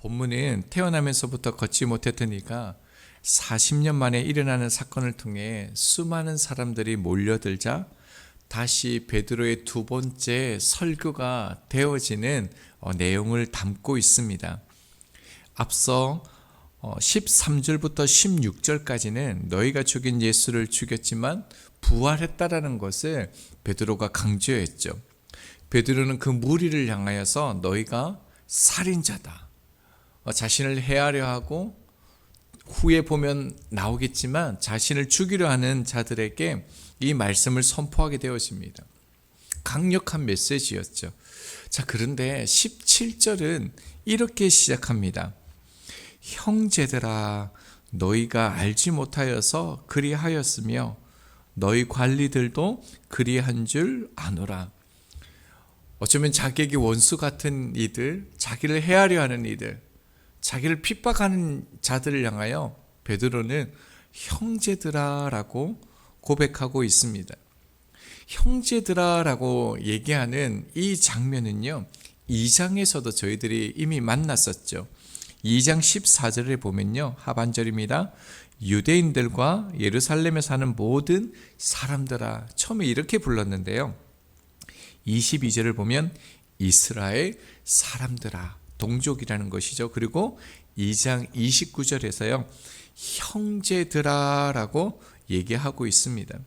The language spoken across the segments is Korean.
본문은 태어나면서부터 걷지 못했던 이가 40년 만에 일어나는 사건을 통해 수많은 사람들이 몰려들자 다시 베드로의 두 번째 설교가 되어지는 내용을 담고 있습니다. 앞서 13절부터 16절까지는 너희가 죽인 예수를 죽였지만 부활했다라는 것을 베드로가 강조했죠. 베드로는 그 무리를 향하여서 너희가 살인자다, 자신을 해하려 하고 후에 보면 나오겠지만 자신을 죽이려 하는 자들에게 이 말씀을 선포하게 되어집니다. 강력한 메시지였죠. 자, 그런데 17절은 이렇게 시작합니다. 형제들아, 너희가 알지 못하여서 그리하였으며 너희 관리들도 그리한 줄 아노라. 어쩌면 자기에게 원수 같은 이들, 자기를 해하려 하는 이들, 자기를 핍박하는 자들을 향하여 베드로는 형제들아 라고 고백하고 있습니다. 형제들아 라고 얘기하는 이 장면은요, 2장에서도 저희들이 이미 만났었죠. 2장 14절에 보면요, 하반절입니다. 유대인들과 예루살렘에 사는 모든 사람들아, 처음에 이렇게 불렀는데요, 22절을 보면 이스라엘 사람들아, 동족이라는 것이죠. 그리고 2장 29절에서요, 형제들아 라고 얘기하고 있습니다.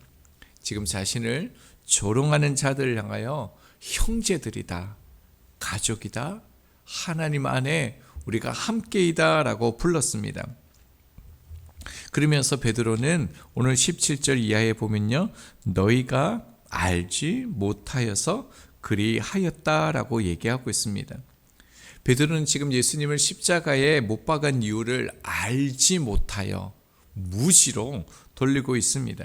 지금 자신을 조롱하는 자들을 향하여 형제들이다, 가족이다, 하나님 안에 우리가 함께이다 라고 불렀습니다. 그러면서 베드로는 오늘 17절 이하에 보면요, 너희가 알지 못하여서 그리하였다 라고 얘기하고 있습니다. 베드로는 지금 예수님을 십자가에 못 박은 이유를 알지 못하여 무지로 돌리고 있습니다.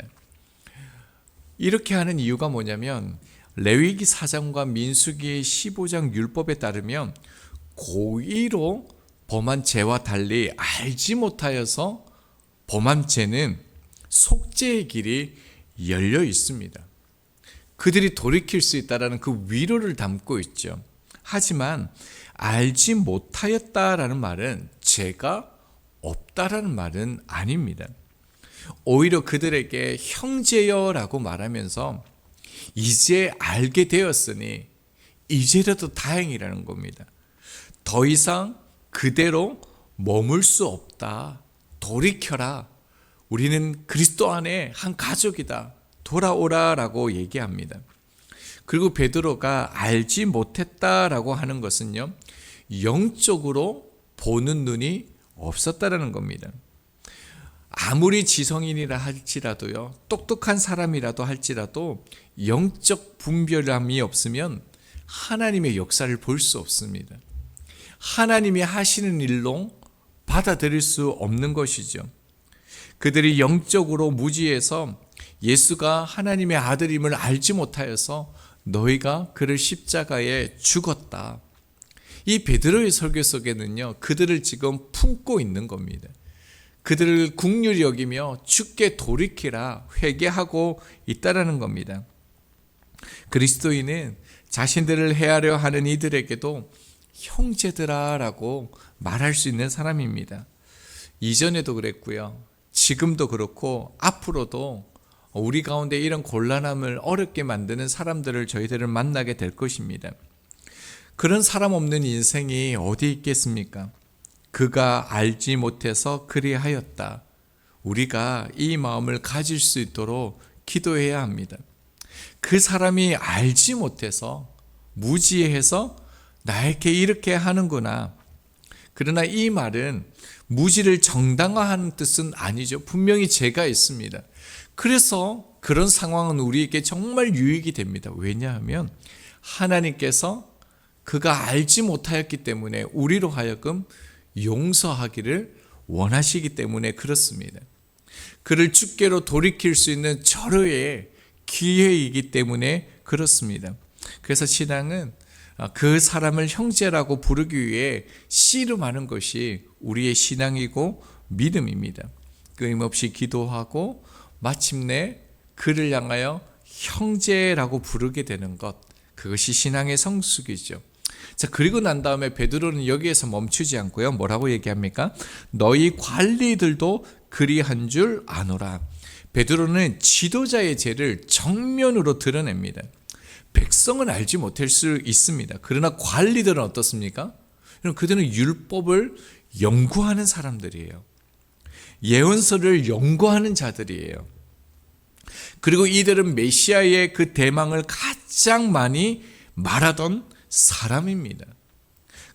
이렇게 하는 이유가 뭐냐면 레위기 4장과 민수기 15장 율법에 따르면 고의로 범한 죄와 달리 알지 못하여서 범한 죄는 속죄의 길이 열려 있습니다. 그들이 돌이킬 수 있다는 그 위로를 담고 있죠. 하지만 알지 못하였다라는 말은 죄가 없다라는 말은 아닙니다. 오히려 그들에게 형제여라고 말하면서 이제 알게 되었으니 이제라도 다행이라는 겁니다. 더 이상 그대로 머물 수 없다. 돌이켜라. 우리는 그리스도 안에 한 가족이다. 돌아오라라고 얘기합니다. 그리고 베드로가 알지 못했다라고 하는 것은요, 영적으로 보는 눈이 없었다라는 겁니다. 아무리 지성인이라 할지라도요, 똑똑한 사람이라도 할지라도 영적 분별함이 없으면 하나님의 역사를 볼 수 없습니다. 하나님이 하시는 일로 받아들일 수 없는 것이죠. 그들이 영적으로 무지해서 예수가 하나님의 아들임을 알지 못하여서 너희가 그를 십자가에 죽었다. 이 베드로의 설교 속에는요, 그들을 지금 품고 있는 겁니다. 그들을 긍휼히 여기며 주께 돌이키라 회개하고 있다라는 겁니다. 그리스도인은 자신들을 해하려 하는 이들에게도 형제들아라고 말할 수 있는 사람입니다. 이전에도 그랬고요, 지금도 그렇고 앞으로도 우리 가운데 이런 곤란함을 어렵게 만드는 사람들을 저희들은 만나게 될 것입니다. 그런 사람 없는 인생이 어디 있겠습니까? 그가 알지 못해서 그리하였다. 우리가 이 마음을 가질 수 있도록 기도해야 합니다. 그 사람이 알지 못해서 무지해서 나에게 이렇게 하는구나. 그러나 이 말은 무지를 정당화하는 뜻은 아니죠. 분명히 죄가 있습니다. 그래서 그런 상황은 우리에게 정말 유익이 됩니다. 왜냐하면 하나님께서 그가 알지 못하였기 때문에 우리로 하여금 용서하기를 원하시기 때문에 그렇습니다. 그를 주께로 돌이킬 수 있는 절호의 기회이기 때문에 그렇습니다. 그래서 신앙은 그 사람을 형제라고 부르기 위해 씨름하는 것이 우리의 신앙이고 믿음입니다. 끊임없이 기도하고 마침내 그를 향하여 형제라고 부르게 되는 것, 그것이 신앙의 성숙이죠. 자, 그리고 난 다음에 베드로는 여기에서 멈추지 않고요. 뭐라고 얘기합니까? 너희 관리들도 그리한 줄 아노라. 베드로는 지도자의 죄를 정면으로 드러냅니다. 백성은 알지 못할 수 있습니다. 그러나 관리들은 어떻습니까? 그들은 율법을 연구하는 사람들이에요. 예언서를 연구하는 자들이에요. 그리고 이들은 메시아의 그 대망을 가장 많이 말하던 사람입니다.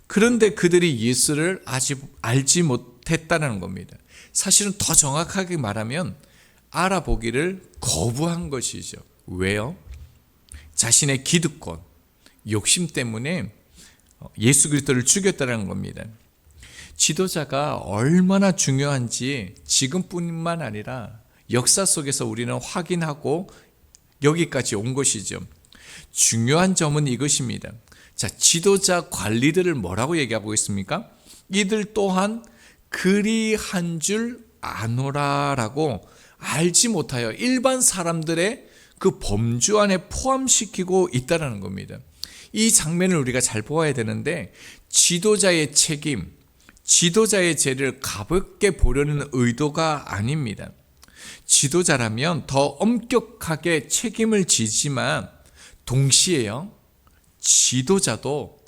그런데 그들이 예수를 아직 알지 못했다는 겁니다. 사실은 더 정확하게 말하면 알아보기를 거부한 것이죠. 왜요? 자신의 기득권, 욕심 때문에 예수 그리스도를 죽였다는 겁니다. 지도자가 얼마나 중요한지 지금뿐만 아니라 역사 속에서 우리는 확인하고 여기까지 온 것이죠. 중요한 점은 이것입니다. 자, 지도자 관리들을 뭐라고 얘기하고 있습니까? 이들 또한 그리한 줄 아노라라고 알지 못하여 일반 사람들의 그 범주 안에 포함시키고 있다는 겁니다. 이 장면을 우리가 잘 보아야 되는데 지도자의 책임, 지도자의 죄를 가볍게 보려는 의도가 아닙니다. 지도자라면 더 엄격하게 책임을 지지만 동시에요, 지도자도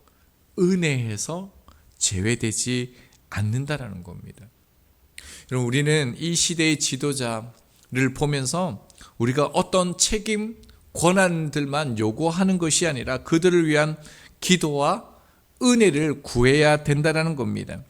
은혜에서 제외되지 않는다라는 겁니다. 여러분, 우리는 이 시대의 지도자를 보면서 우리가 어떤 책임, 권한들만 요구하는 것이 아니라 그들을 위한 기도와 은혜를 구해야 된다는 겁니다.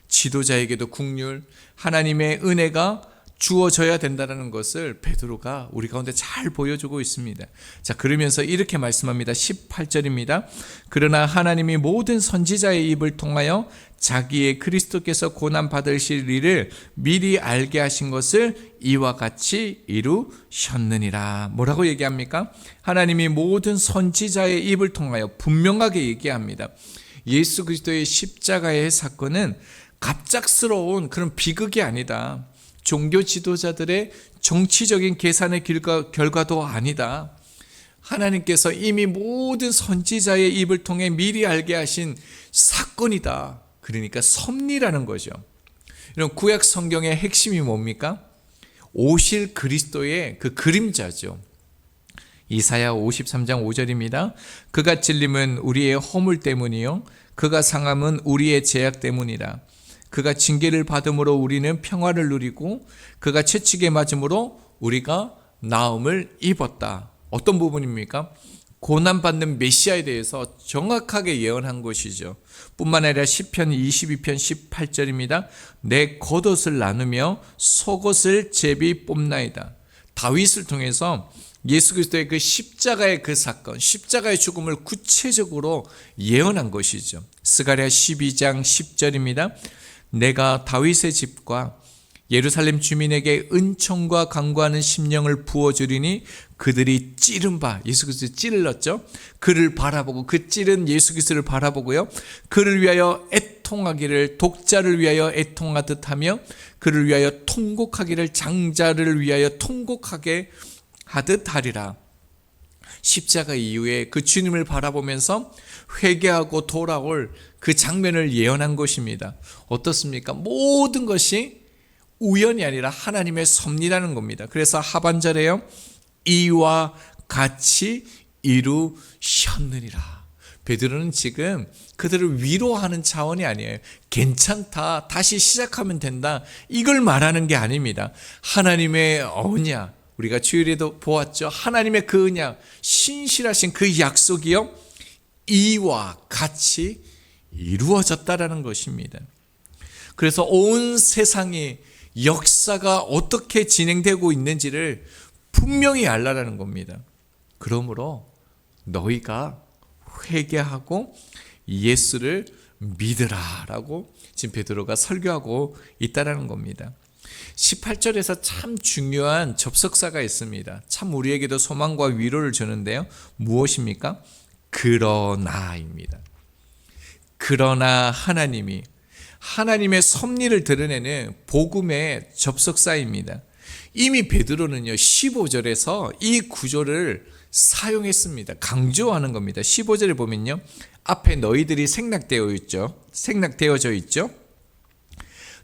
지도자에게도 긍휼, 하나님의 은혜가 주어져야 된다는 것을 베드로가 우리 가운데 잘 보여주고 있습니다. 자, 그러면서 이렇게 말씀합니다. 18절입니다. 그러나 하나님이 모든 선지자의 입을 통하여 자기의 그리스도께서 고난 받으실 일을 미리 알게 하신 것을 이와 같이 이루셨느니라. 뭐라고 얘기합니까? 하나님이 모든 선지자의 입을 통하여 분명하게 얘기합니다. 예수 그리스도의 십자가의 사건은 갑작스러운 그런 비극이 아니다. 종교 지도자들의 정치적인 계산의 결과도 아니다. 하나님께서 이미 모든 선지자의 입을 통해 미리 알게 하신 사건이다. 그러니까 섭리라는 거죠. 이런 구약 성경의 핵심이 뭡니까? 오실 그리스도의 그 그림자죠. 이사야 53장 5절입니다. 그가 찔림은 우리의 허물 때문이요 그가 상함은 우리의 죄악 때문이라. 그가 징계를 받음으로 우리는 평화를 누리고 그가 채찍에 맞음으로 우리가 나음을 입었다. 어떤 부분입니까? 고난받는 메시아에 대해서 정확하게 예언한 것이죠. 뿐만 아니라 시편 22편 18절입니다. 내 겉옷을 나누며 속옷을 제비 뽑나이다. 다윗을 통해서 예수 그리스도의 그 십자가의 그 사건, 십자가의 죽음을 구체적으로 예언한 것이죠. 스가랴 12장 10절입니다. 내가 다윗의 집과 예루살렘 주민에게 은총과 강구하는 심령을 부어주리니 그들이 찌른 바, 예수 그리스도 찔렀죠. 그를 바라보고 그 찌른 예수 그리스도를 바라보고요. 그를 위하여 애통하기를 독자를 위하여 애통하듯 하며 그를 위하여 통곡하기를 장자를 위하여 통곡하게 하듯 하리라. 십자가 이후에 그 주님을 바라보면서 회개하고 돌아올 그 장면을 예언한 것입니다. 어떻습니까? 모든 것이 우연이 아니라 하나님의 섭리라는 겁니다. 그래서 하반절에요, 이와 같이 이루셨느니라. 베드로는 지금 그들을 위로하는 차원이 아니에요. 괜찮다, 다시 시작하면 된다, 이걸 말하는 게 아닙니다. 하나님의 언약, 우리가 주일에도 보았죠. 하나님의 그 언약, 신실하신 그 약속이요, 이와 같이 이루어졌다라는 것입니다. 그래서 온 세상이 역사가 어떻게 진행되고 있는지를 분명히 알라라는 겁니다. 그러므로 너희가 회개하고 예수를 믿으라라고 지금 베드로가 설교하고 있다라는 겁니다. 18절에서 참 중요한 접속사가 있습니다. 참 우리에게도 소망과 위로를 주는데요. 무엇입니까? 그러나입니다. 그러나 하나님의 섭리를 드러내는 복음의 접속사입니다. 이미 베드로는요 15절에서 이 구조를 사용했습니다. 강조하는 겁니다. 15절에 보면요, 앞에 너희들이 생략되어져 있죠.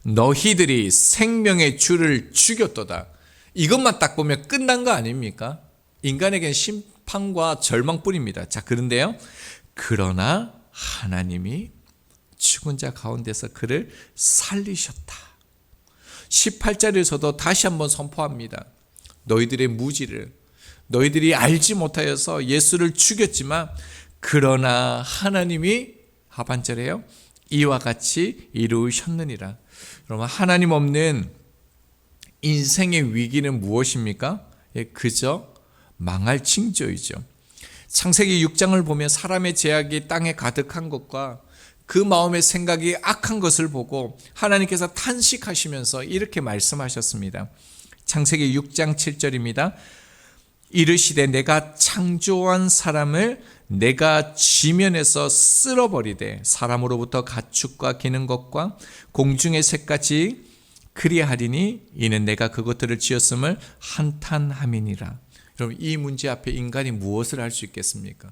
너희들이 생명의 주를 죽였도다. 이것만 딱 보면 끝난 거 아닙니까? 인간에게는 심판과 절망뿐입니다. 자, 그런데요, 그러나 하나님이 죽은 자 가운데서 그를 살리셨다. 18절에서도 다시 한번 선포합니다. 너희들의 무지를, 너희들이 알지 못하여서 예수를 죽였지만 그러나 하나님이 하반절에요, 이와 같이 이루셨느니라. 여러분, 하나님 없는 인생의 위기는 무엇입니까? 그저 망할 징조이죠. 창세기 6장을 보면 사람의 죄악이 땅에 가득한 것과 그 마음의 생각이 악한 것을 보고 하나님께서 탄식하시면서 이렇게 말씀하셨습니다. 창세기 6장 7절입니다. 이르시되 내가 창조한 사람을 내가 지면에서 쓸어버리되 사람으로부터 가축과 기는 것과 공중의 새까지 그리하리니 이는 내가 그것들을 지었음을 한탄함이니라. 여러분, 이 문제 앞에 인간이 무엇을 할 수 있겠습니까?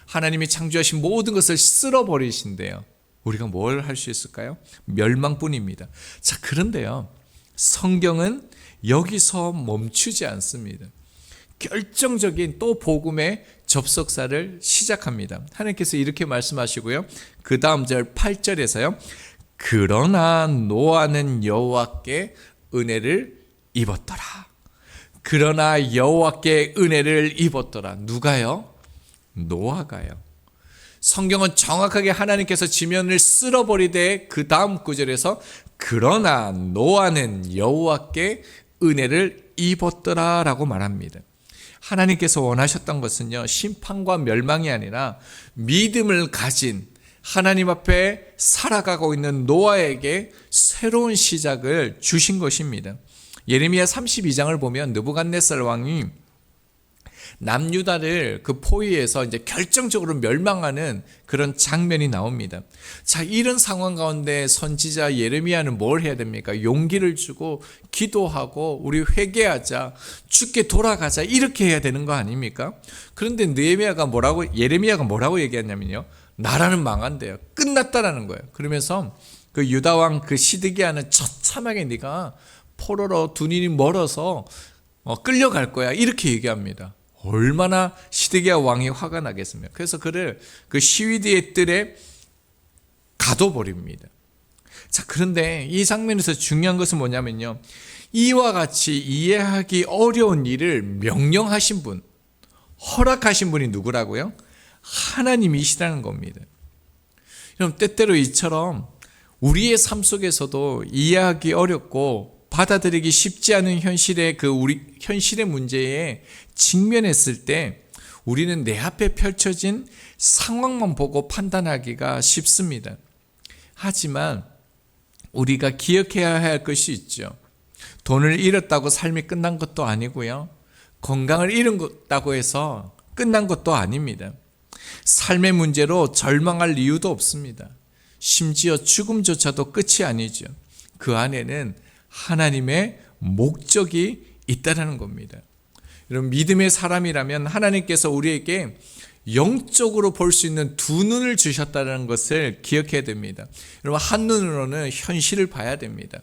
하나님이 창조하신 모든 것을 쓸어버리신대요. 우리가 뭘 할 수 있을까요? 멸망뿐입니다. 자, 그런데요, 성경은 여기서 멈추지 않습니다. 결정적인 또 복음의 접속사를 시작합니다. 하나님께서 이렇게 말씀하시고요, 그 다음 절 8절에서요, 그러나 노아는 여호와께 은혜를 입었더라. 그러나 여호와께 은혜를 입었더라. 누가요? 노아가요. 성경은 정확하게 하나님께서 지면을 쓸어버리되 그 다음 구절에서 그러나 노아는 여호와께 은혜를 입었더라 라고 말합니다. 하나님께서 원하셨던 것은요, 심판과 멸망이 아니라 믿음을 가진 하나님 앞에 살아가고 있는 노아에게 새로운 시작을 주신 것입니다. 예레미야 32장을 보면 느부갓네살 왕이 남유다를 그 포위해서 이제 결정적으로 멸망하는 그런 장면이 나옵니다. 자, 이런 상황 가운데 선지자 예레미야는 뭘 해야 됩니까? 용기를 주고 기도하고 우리 회개하자, 주께 돌아가자, 이렇게 해야 되는 거 아닙니까? 그런데 예레미야가 뭐라고 얘기했냐면요, 나라는 망한대요. 끝났다라는 거예요. 그러면서 그 유다 왕 그 시드기야는 처참하게 네가 포로로 두님이 멀어서 끌려갈 거야, 이렇게 얘기합니다. 얼마나 시드기야 왕이 화가 나겠습니까? 그래서 그를 그 시위대의 뜰에 가둬버립니다. 자, 그런데 이 장면에서 중요한 것은 뭐냐면요, 이와 같이 이해하기 어려운 일을 명령하신 분, 허락하신 분이 누구라고요? 하나님이시라는 겁니다. 여러분, 때때로 이처럼 우리의 삶 속에서도 이해하기 어렵고 받아들이기 쉽지 않은 현실의 문제에 직면했을 때 우리는 내 앞에 펼쳐진 상황만 보고 판단하기가 쉽습니다. 하지만 우리가 기억해야 할 것이 있죠. 돈을 잃었다고 삶이 끝난 것도 아니고요, 건강을 잃었다고 해서 끝난 것도 아닙니다. 삶의 문제로 절망할 이유도 없습니다. 심지어 죽음조차도 끝이 아니죠. 그 안에는 하나님의 목적이 있다는 겁니다. 여러분, 믿음의 사람이라면 하나님께서 우리에게 영적으로 볼 수 있는 두 눈을 주셨다는 것을 기억해야 됩니다. 여러분, 한 눈으로는 현실을 봐야 됩니다.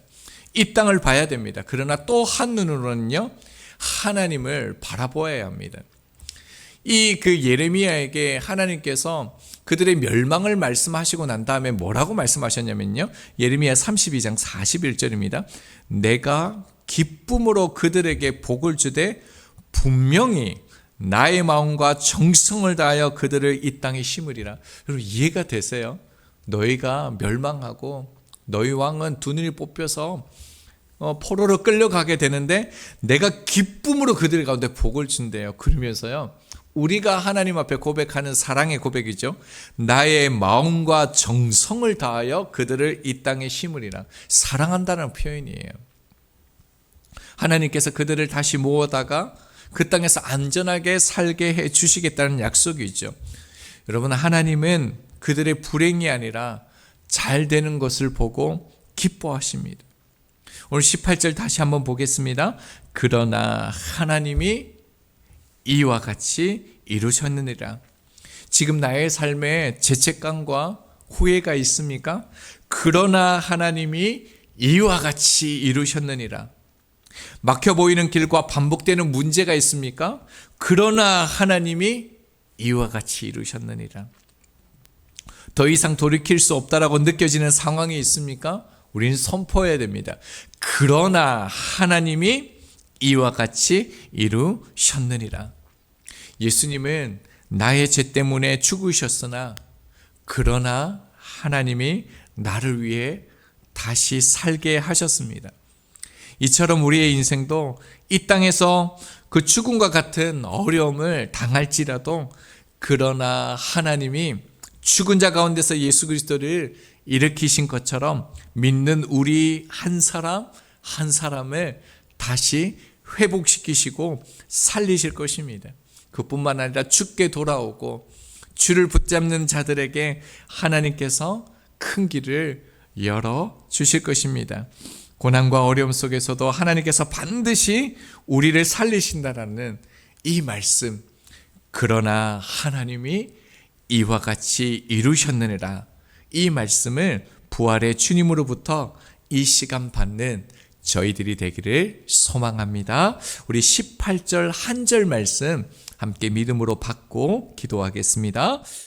이 땅을 봐야 됩니다. 그러나 또 한 눈으로는요, 하나님을 바라보아야 합니다. 그 예레미야에게 하나님께서 그들의 멸망을 말씀하시고 난 다음에 뭐라고 말씀하셨냐면요, 예레미야 32장 41절입니다. 내가 기쁨으로 그들에게 복을 주되 분명히 나의 마음과 정성을 다하여 그들을 이 땅에 심으리라. 여러분, 이해가 되세요? 너희가 멸망하고 너희 왕은 두 눈이 뽑혀서 포로로 끌려가게 되는데 내가 기쁨으로 그들 가운데 복을 준대요. 그러면서요, 우리가 하나님 앞에 고백하는 사랑의 고백이죠. 나의 마음과 정성을 다하여 그들을 이 땅에 심으리라. 사랑한다는 표현이에요. 하나님께서 그들을 다시 모아다가 그 땅에서 안전하게 살게 해 주시겠다는 약속이죠. 여러분, 하나님은 그들의 불행이 아니라 잘 되는 것을 보고 기뻐하십니다. 오늘 18절 다시 한번 보겠습니다. 그러나 하나님이 이와 같이 이루셨느니라. 지금 나의 삶에 죄책감과 후회가 있습니까? 그러나 하나님이 이와 같이 이루셨느니라. 막혀 보이는 길과 반복되는 문제가 있습니까? 그러나 하나님이 이와 같이 이루셨느니라. 더 이상 돌이킬 수 없다라고 느껴지는 상황이 있습니까? 우리는 선포해야 됩니다. 그러나 하나님이 이와 같이 이루셨느니라. 예수님은 나의 죄 때문에 죽으셨으나 그러나 하나님이 나를 위해 다시 살게 하셨습니다. 이처럼 우리의 인생도 이 땅에서 그 죽음과 같은 어려움을 당할지라도 그러나 하나님이 죽은 자 가운데서 예수 그리스도를 일으키신 것처럼 믿는 우리 한 사람 한 사람을 다시 회복시키시고 살리실 것입니다. 그뿐만 아니라 죽게 돌아오고 주를 붙잡는 자들에게 하나님께서 큰 길을 열어주실 것입니다. 고난과 어려움 속에서도 하나님께서 반드시 우리를 살리신다라는 이 말씀, 그러나 하나님이 이와 같이 이루셨느니라, 이 말씀을 부활의 주님으로부터 이 시간 받는 저희들이 되기를 소망합니다. 우리 18절 한 절 말씀 함께 믿음으로 받고 기도하겠습니다.